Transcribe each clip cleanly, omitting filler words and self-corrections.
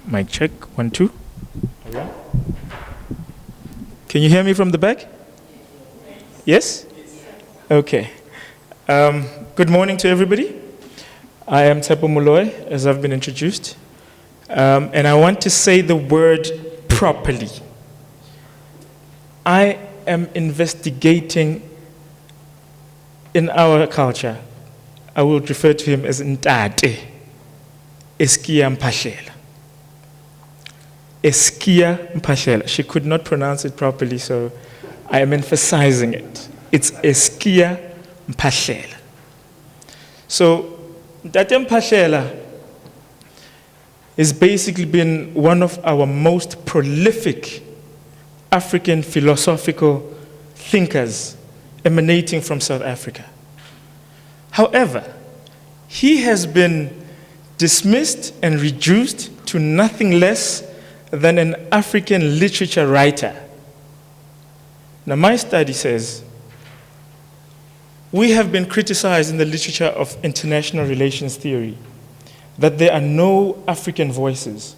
Mic check, 1, 2. Okay. Can you hear me from the back? Yes? Okay. Good morning to everybody. I am Tsepo Moloi, as I've been introduced. And I want to say the word properly. I am investigating in our culture. I will refer to him as Ntate, Eskia Mpashela. Eskia Mpashela. She could not pronounce it properly, so I am emphasizing it. It's Eskia Mpashela. So, Ntate Mpashela has basically been one of our most prolific African philosophical thinkers emanating from South Africa. However, he has been dismissed and reduced to nothing less than an African literature writer. Now, my study says we have been criticized in the literature of international relations theory that there are no African voices.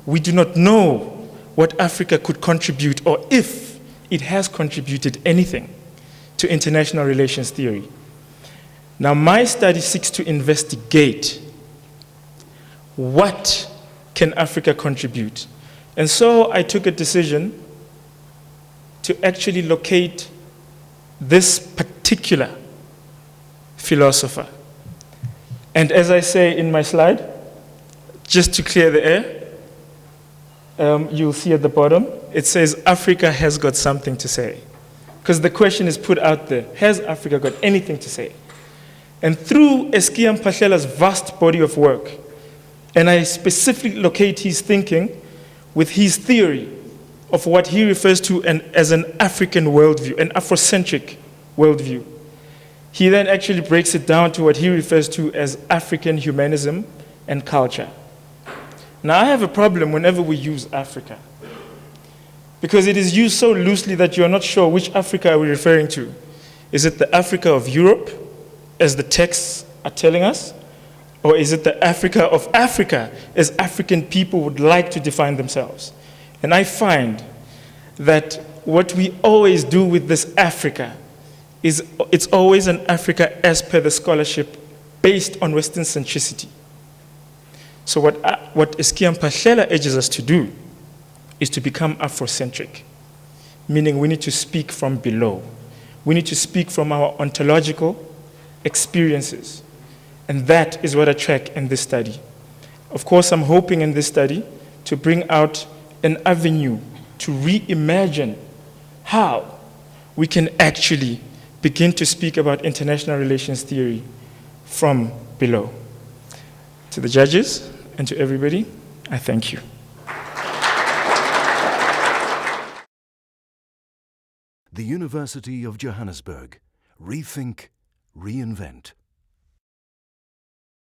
We do not know what Africa could contribute, or if it has contributed anything to international relations theory. Now, my study seeks to investigate what can Africa contribute. And so I took a decision to actually locate this particular philosopher. And as I say in my slide, just to clear the air, you'll see at the bottom, it says Africa has got something to say. Because the question is put out there, has Africa got anything to say? And through Eskia Mpashela's vast body of work, and I specifically locate his thinking with his theory of what he refers to as an African worldview, an Afrocentric worldview. He then actually breaks it down to what he refers to as African humanism and culture. Now, I have a problem whenever we use Africa, because it is used so loosely that you are not sure which Africa are we referring to. Is it the Africa of Europe, as the texts are telling us? Or is it the Africa of Africa, as African people would like to define themselves? And I find that what we always do with this Africa is it's always an Africa as per the scholarship based on Western centricity. So what Eskia Mpashela urges us to do is to become Afrocentric, meaning we need to speak from below. We need to speak from our ontological experiences. And that is what I track in this study. Of course, I'm hoping in this study to bring out an avenue to reimagine how we can actually begin to speak about international relations theory from below. To the judges and to everybody, I thank you. The University of Johannesburg. Rethink, reinvent.